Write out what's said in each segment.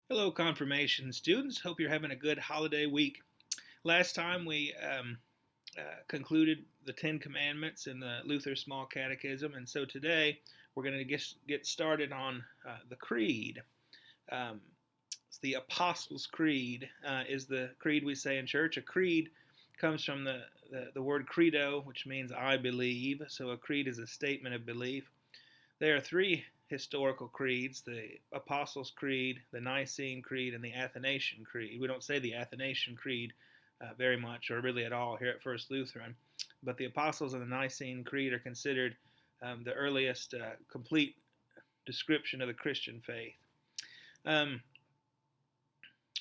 Hello, confirmation students. Hope you're having a good holiday week. Last time we concluded the Ten Commandments in the Luther Small Catechism, and so today we're going to get started on the Creed. Um, the Apostles' Creed is the creed we say in church. A creed comes from the word credo, which means I believe. So a creed is a statement of belief. There are three historical creeds: the Apostles' Creed, the Nicene Creed, and the Athanasian Creed. We don't say the Athanasian Creed very much, or really at all, here at First Lutheran, but the Apostles and the Nicene Creed are considered the earliest complete description of the Christian faith. Um,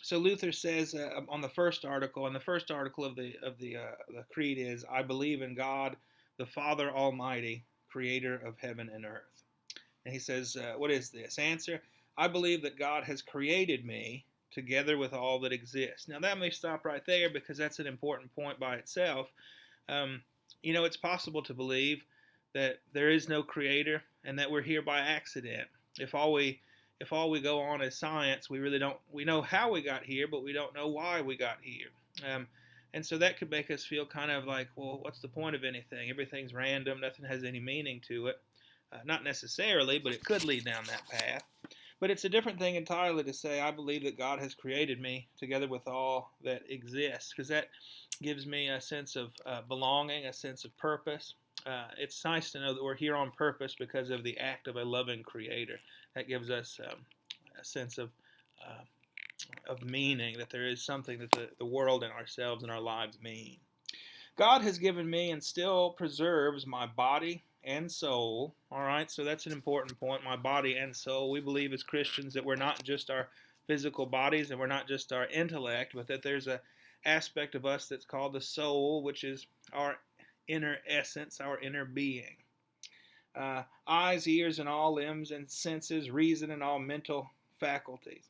so Luther says on the first article, and the first article of the creed is, "I believe in God, the Father Almighty, Creator of heaven and earth." And he says, what is this? Answer: I believe that God has created me together with all that exists. Now, that may stop right there because that's an important point by itself. Um, it's possible to believe that there is no creator and that we're here by accident. If all we if all we go on is science, we know how we got here, but we don't know why we got here. Um, and so that could make us feel kind of like, well, what's the point of anything? Everything's random, nothing has any meaning to it. Not necessarily, but it could lead down that path. But it's a different thing entirely to say, I believe that God has created me together with all that exists, because that gives me a sense of belonging, a sense of purpose. It's nice to know that we're here on purpose because of the act of a loving Creator. That gives us a sense of meaning, that there is something that the world and ourselves and our lives mean. God has given me and still preserves my body and soul. All right, so that's an important point, my body and soul. We believe as Christians that we're not just our physical bodies and we're not just our intellect, but that there's an aspect of us that's called the soul, which is our inner essence, our inner being. Eyes, ears, and all limbs and senses, reason, and all mental faculties.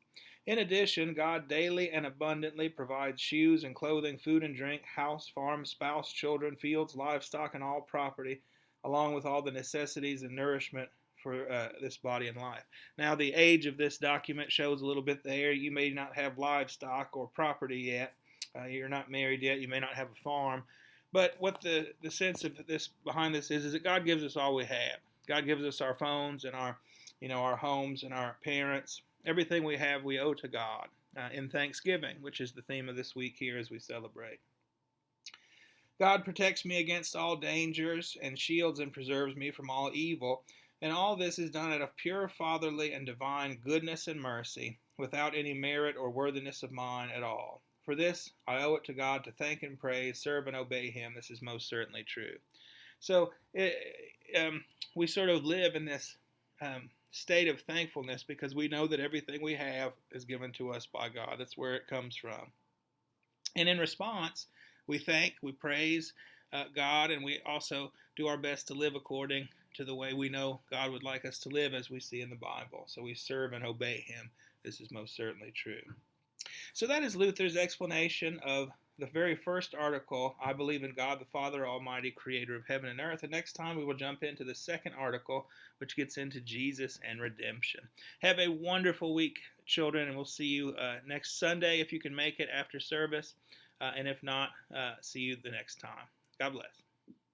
In addition, God daily and abundantly provides shoes and clothing, food and drink, house, farm, spouse, children, fields, livestock, and all property, along with all the necessities and nourishment for this body and life. Now, the age of this document shows a little bit there. You may not have livestock or property yet. You're not married yet. You may not have a farm. But what the sense of this behind this is that God gives us all we have. God gives us our phones and our homes and our parents. Everything we have, we owe to God in thanksgiving, which is the theme of this week here as we celebrate. God protects me against all dangers and shields and preserves me from all evil. And all this is done out of pure fatherly and divine goodness and mercy, without any merit or worthiness of mine at all. For this I owe it to God to thank and praise, serve and obey Him. This is most certainly true. So we sort of live in this state of thankfulness because we know that everything we have is given to us by God. That's where it comes from. And in response, we thank, we praise God, and we also do our best to live according to the way we know God would like us to live as we see in the Bible. So we serve and obey Him. This is most certainly true. So that is Luther's explanation of the very first article, I believe in God the Father Almighty, Creator of heaven and earth. And next time we will jump into the second article, which gets into Jesus and redemption. Have a wonderful week, children, and we'll see you next Sunday if you can make it after service. And if not, see you the next time. God bless.